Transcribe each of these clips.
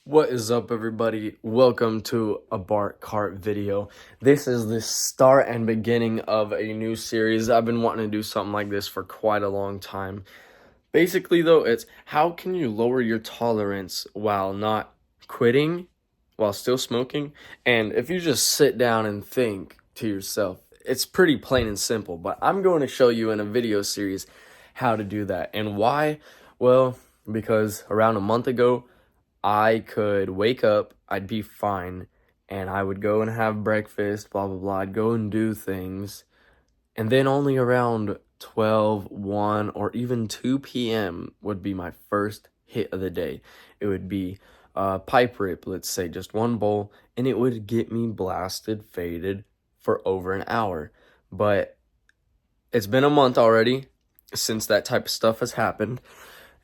What is up, everybody? Welcome to a Bart Cart video. This is the start and beginning of a new series. I've been wanting to do something like this for quite a long time. Basically, though, it's how can you lower your tolerance while not quitting, while still smoking? And if you just sit down and think to yourself, it's pretty plain and simple, but I'm going to show you in a video series how to do that. And why? Well, because around a month ago, I could wake up, I'd be fine, and I would go and have breakfast, blah, blah, blah. I'd go and do things. And then only around 12, 1, or even 2 p.m. would be my first hit of the day. It would be a pipe rip, let's say, just one bowl, and it would get me blasted, faded for over an hour. But it's been a month already since that type of stuff has happened.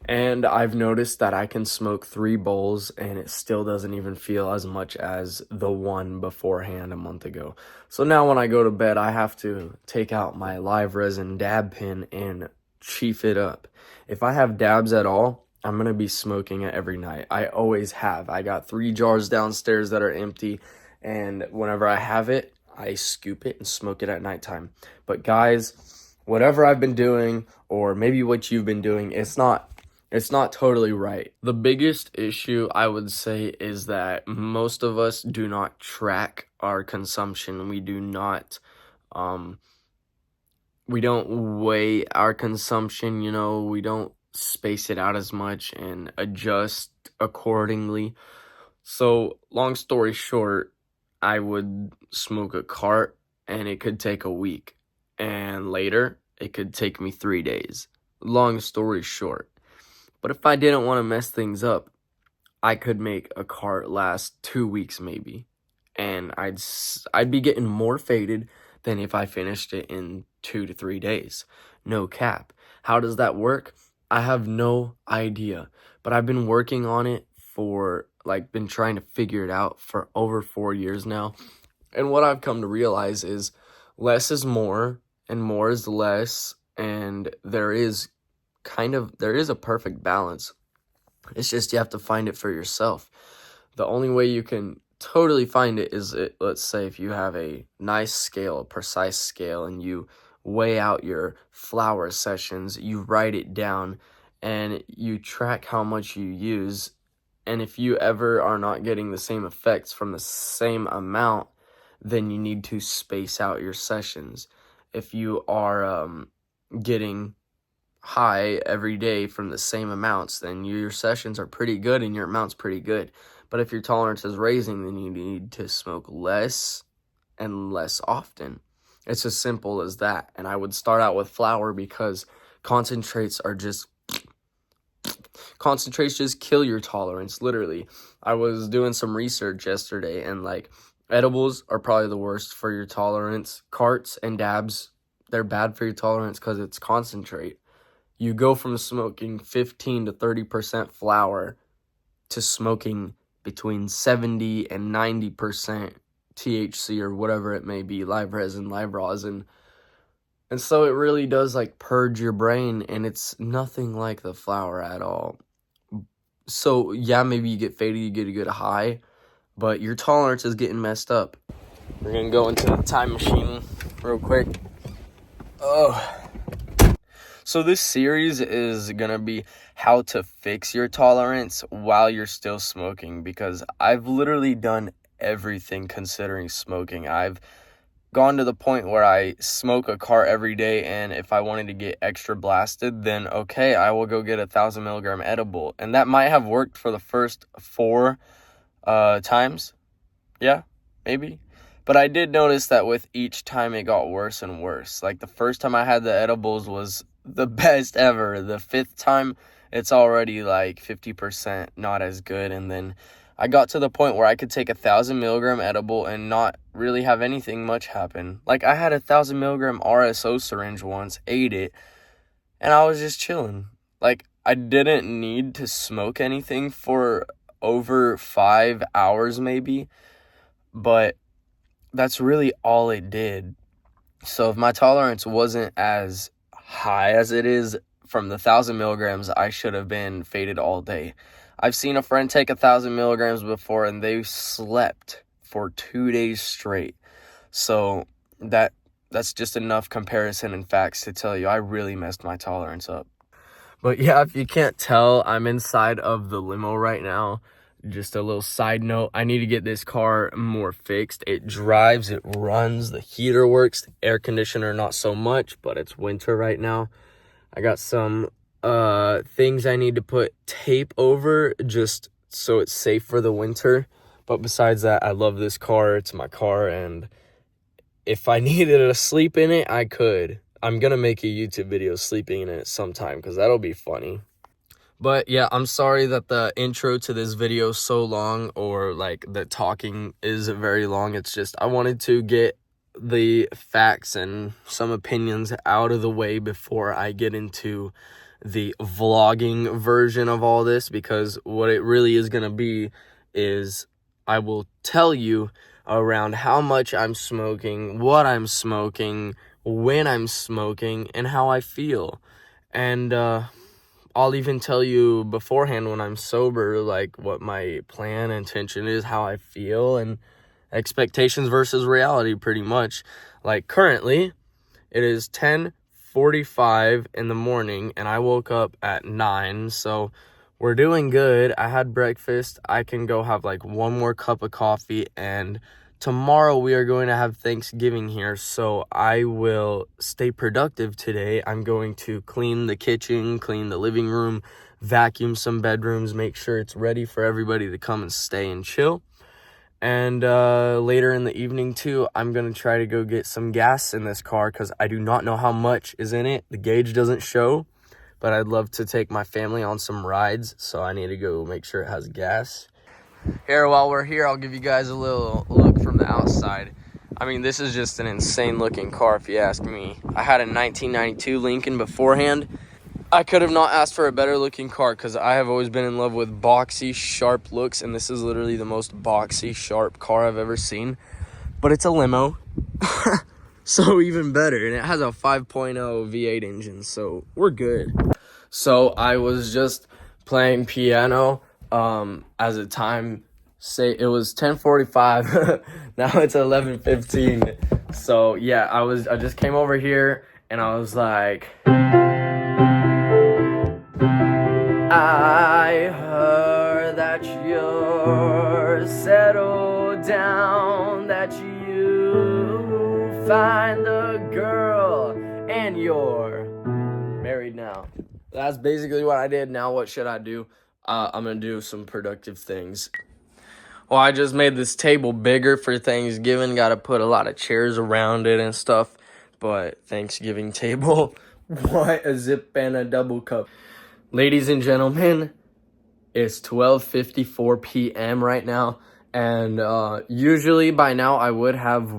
And I've noticed that I can smoke 3 bowls and it still doesn't even feel as much as the one beforehand a month ago. So now when I go to bed, I have to take out my live resin dab pen and chief it up. If I have dabs at all, I'm going to be smoking it every night. I always have. I got 3 jars downstairs that are empty, and whenever I have it, I scoop it and smoke it at nighttime. But guys, whatever I've been doing, or maybe what you've been doing, it's not totally right. The biggest issue I would say is that most of us do not track our consumption. We don't weigh our consumption, we don't space it out as much and adjust accordingly. So, long story short, I would smoke a cart and it could take a week, and later it could take me 3 days. Long story short. But if I didn't want to mess things up, I could make a cart last 2 weeks maybe, and I'd be getting more faded than if I finished it in 2 to 3 days. No cap. How does that work? I have no idea, but I've been working on it been trying to figure it out for over 4 years now. And what I've come to realize is less is more and more is less, and there is a perfect balance. It's just you have to find it for yourself. The only way you can totally find it is, let's say, if you have a nice scale, a precise scale, and you weigh out your flower sessions, you write it down, and you track how much you use. And if you ever are not getting the same effects from the same amount, then you need to space out your sessions. If you are getting high every day from the same amounts, then your sessions are pretty good and your amount's pretty good. But if your tolerance is raising, then you need to smoke less and less often. It's as simple as that. And I would start out with flower because concentrates just kill your tolerance, literally. I was doing some research yesterday, and edibles are probably the worst for your tolerance. Carts and dabs, they're bad for your tolerance because it's concentrate. You go from smoking 15 to 30% flower to smoking between 70 and 90% THC or whatever it may be, live resin, live rosin. And so it really does purge your brain, and it's nothing like the flower at all. So yeah, maybe you get faded, you get a good high, but your tolerance is getting messed up. We're gonna go into the time machine real quick. So this series is going to be how to fix your tolerance while you're still smoking, because I've literally done everything considering smoking. I've gone to the point where I smoke a cart every day, and if I wanted to get extra blasted, then okay, I will go get 1,000 milligram edible. And that might have worked for the first 4 times. Yeah, maybe. But I did notice that with each time it got worse and worse. Like the first time I had the edibles was the best ever. The 5th time, it's already 50% not as good. And then I got to the point where I could take 1,000 milligram edible and not really have anything much happen. I had 1,000 milligram RSO syringe once, ate it, and I was just chilling. I didn't need to smoke anything for over 5 hours maybe, but that's really all it did. So if my tolerance wasn't as high as it is from the 1,000 milligrams, I should have been faded all day. I've seen a friend take 1,000 milligrams before, and they slept for 2 days straight. So that's just enough comparison and facts to tell you I really messed my tolerance up. But yeah, if you can't tell, I'm inside of the limo right now. Just a little side note, I need to get this car more fixed. It drives, it runs, the heater works, the air conditioner not so much, but it's winter right now. I got some things I need to put tape over just so it's safe for the winter. But besides that, I love this car. It's my car, and if I needed to sleep in it, I could. I'm gonna make a YouTube video sleeping in it sometime because that'll be funny. But yeah, I'm sorry that the intro to this video is so long, or like the talking is very long. It's just I wanted to get the facts and some opinions out of the way before I get into the vlogging version of all this, because what it really is going to be is I will tell you around how much I'm smoking, what I'm smoking, when I'm smoking, and how I feel. And I'll even tell you beforehand when I'm sober, like what my plan, intention is, how I feel, and expectations versus reality, pretty much. Like currently, it is 10:45 in the morning, and I woke up at 9, so we're doing good. I had breakfast. I can go have like one more cup of coffee, and tomorrow we are going to have Thanksgiving here, so I will stay productive today. I'm going to clean the kitchen, clean the living room, vacuum some bedrooms, make sure it's ready for everybody to come and stay and chill. And later in the evening too, I'm going to try to go get some gas in this car because I do not know how much is in it. The gauge doesn't show, but I'd love to take my family on some rides, so I need to go make sure it has gas. Here, while we're here, I'll give you guys a little look from the outside. I mean, this is just an insane looking car if you ask me. I had a 1992 Lincoln beforehand. I could have not asked for a better looking car because I have always been in love with boxy, sharp looks, and this is literally the most boxy, sharp car I've ever seen. But it's a limo, so even better, and it has a 5.0 V8 engine, so we're good. So I was just playing piano. As a time, say it was 10:45. Now it's 11:15. So yeah, I just came over here and I was like, I heard that you're settled down, that you find the girl and you're married now. That's basically what I did. Now what should I do? I'm going to do some productive things. Well, I just made this table bigger for Thanksgiving. Got to put a lot of chairs around it and stuff. But Thanksgiving table, what a zip and a double cup. Ladies and gentlemen, it's 12:54 p.m. right now. And usually by now I would have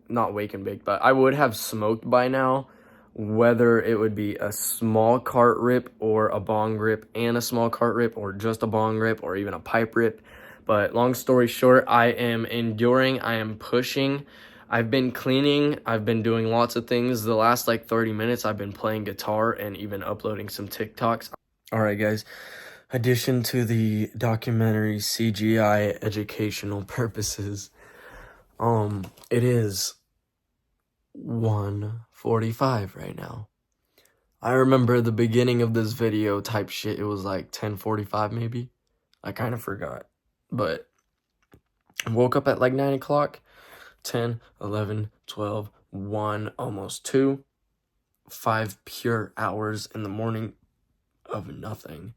not wake and bake, but I would have smoked by now. Whether it would be a small cart rip or a bong rip and a small cart rip, or just a bong rip or even a pipe rip. But long story short, I am enduring, I am pushing. I've been cleaning, I've been doing lots of things. The last like 30 minutes I've been playing guitar and even uploading some TikToks. Alright guys, addition to the documentary CGI educational purposes, it is 1:45 right now. I remember the beginning of this video type shit, it was like 10:45 maybe. I kind of forgot. But I woke up at like 9 o'clock. 10, 11, 12, 1, almost 2. 5 pure hours in the morning of nothing.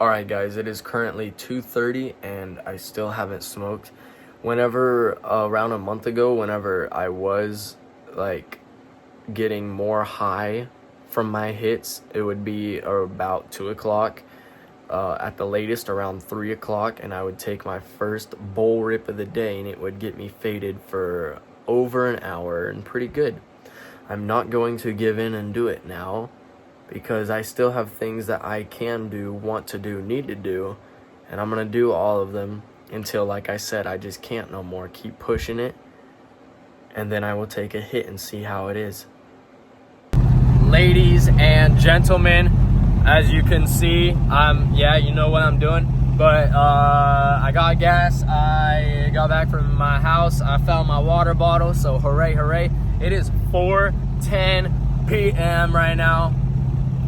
Alright guys, it is currently 2:30 and I still haven't smoked. Whenever, around a month ago, whenever I was like getting more high from my hits, it would be about 2 o'clock, at the latest around 3 o'clock, and I would take my first bowl rip of the day and it would get me faded for over an hour and pretty good. I'm not going to give in and do it now because I still have things that I can do, want to do, need to do, and I'm gonna do all of them until, like I said, I just can't no more. Keep pushing it, and then I will take a hit and see how it is. Ladies and gentlemen, as you can see, yeah, you know what I'm doing. But I got gas. I got back from my house. I found my water bottle. So hooray, hooray. It is 4:10 p.m. right now.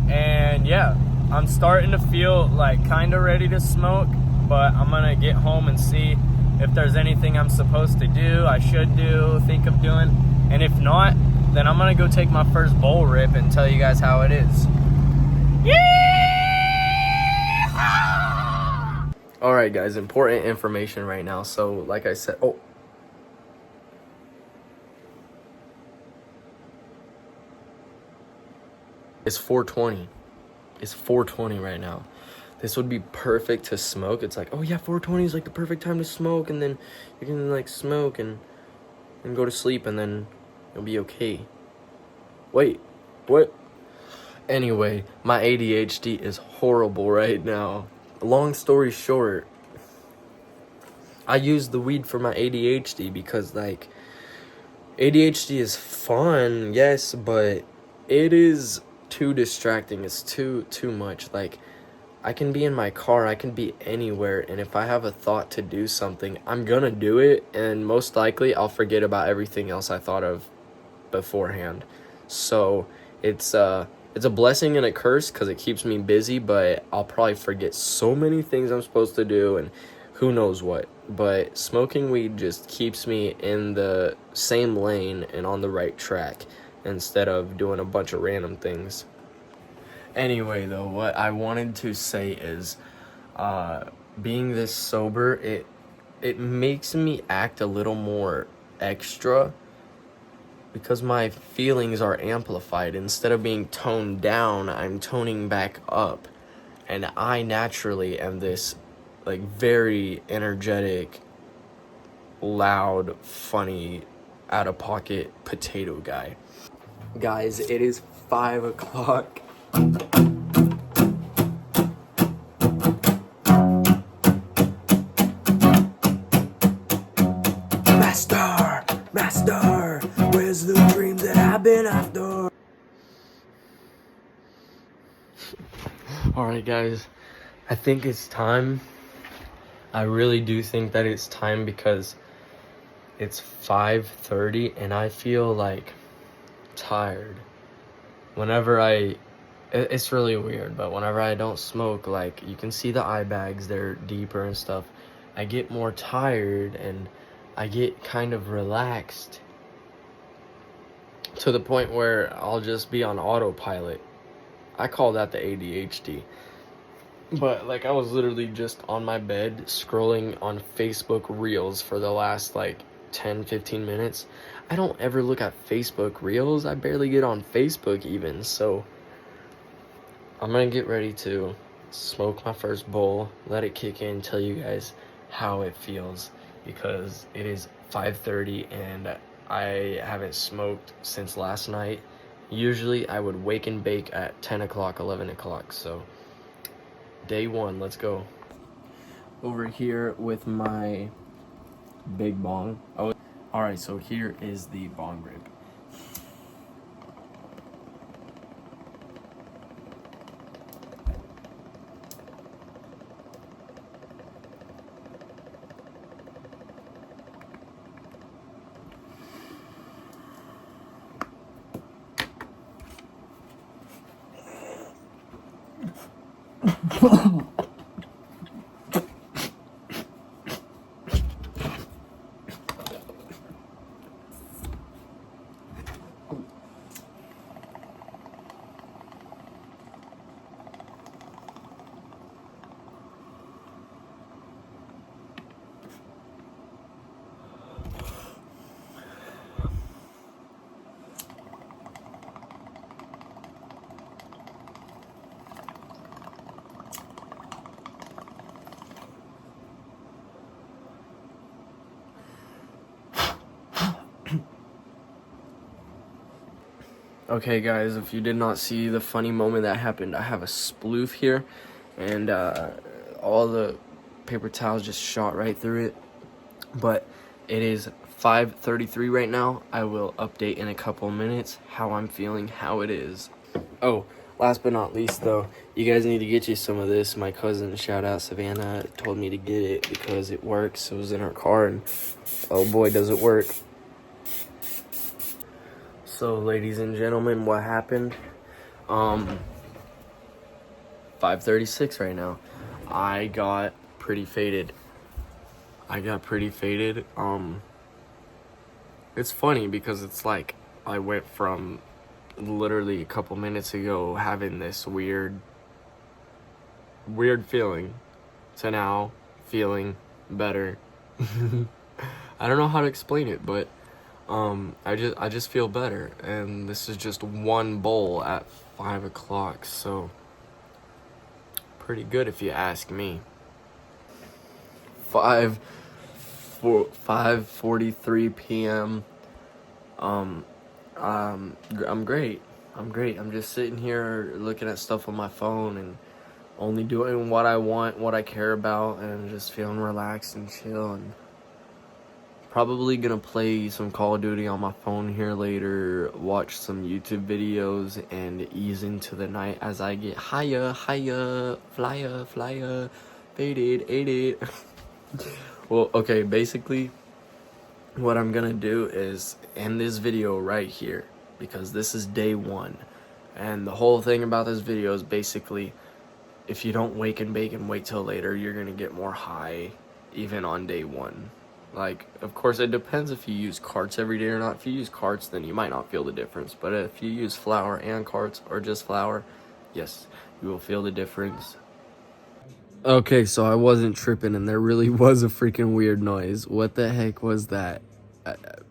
And yeah, I'm starting to feel like kind of ready to smoke. But I'm going to get home and see if there's anything I'm supposed to do, I should do, think of doing. And if not, then I'm going to go take my first bowl rip and tell you guys how it is. Alright guys, important information right now. So like I said, it's 4:20. It's 4:20 right now. This would be perfect to smoke. It's like, oh yeah, 4:20 is like the perfect time to smoke, and then you can like smoke and go to sleep, and then it'll be okay. Wait, what? Anyway, my ADHD is horrible right now. Long story short, I use the weed for my ADHD because like ADHD is fun, yes, but it is too distracting. It's too much. Like, I can be in my car, I can be anywhere, and if I have a thought to do something, I'm gonna do it, and most likely I'll forget about everything else I thought of beforehand. So it's a blessing and a curse because it keeps me busy, but I'll probably forget so many things I'm supposed to do and who knows what. But smoking weed just keeps me in the same lane and on the right track instead of doing a bunch of random things. Anyway, though, what I wanted to say is, being this sober, it makes me act a little more extra because my feelings are amplified. Instead of being toned down, I'm toning back up. And I naturally am this, like, very energetic, loud, funny, out-of-pocket potato guy. Guys, it is 5 o'clock. Master, where's the dream that I've been after? Alright guys, I think it's time. I really do think that it's time because it's 5:30 and I feel like tired. It's really weird, but whenever I don't smoke, like, you can see the eye bags, they're deeper and stuff. I get more tired and I get kind of relaxed to the point where I'll just be on autopilot. I call that the ADHD. But like, I was literally just on my bed scrolling on Facebook Reels for the last like 10-15 minutes. I don't ever look at Facebook Reels. I barely get on Facebook even. So I'm gonna get ready to smoke my first bowl, let it kick in, tell you guys how it feels, because it is 5:30 and I haven't smoked since last night. Usually I would wake and bake at 10 o'clock, 11 o'clock. So day one, let's go. Over here with my big bong. Oh, alright, so here is the bong rip. Okay guys, if you did not see the funny moment that happened, I have a sploof here and all the paper towels just shot right through it. But it is 5:33 right now. I will update in a couple minutes how I'm feeling, how it is. Oh, Last but not least, though, you guys need to get you some of this. My cousin, shout out Savannah, told me to get it because it works. It was in her car, and oh boy, does it work. So, ladies and gentlemen, what happened? 5:36 right now. I got pretty faded. It's funny because it's like I went from literally a couple minutes ago having this weird feeling to now feeling better. I don't know how to explain it, but I just feel better, and this is just one bowl at 5 o'clock, so pretty good if you ask me. 5:43 p.m. I'm great. I'm just sitting here looking at stuff on my phone and only doing what I want, what I care about, and just feeling relaxed and chill. And probably gonna play some Call of Duty on my phone here later, watch some YouTube videos, and ease into the night as I get higher, flyer, faded, ate it. Well, okay, basically, what I'm gonna do is end this video right here because this is day 1. And the whole thing about this video is basically, if you don't wake and bake and wait till later, you're gonna get more high even on day 1. Like, of course, it depends if you use carts every day or not. If you use carts, then you might not feel the difference. But if you use flour and carts or just flour, yes, you will feel the difference. Okay, so I wasn't tripping, and there really was a freaking weird noise. What the heck was that?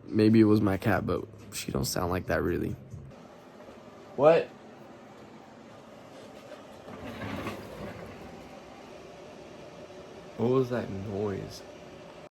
Maybe it was my cat, but she don't sound like that really. What? What was that noise?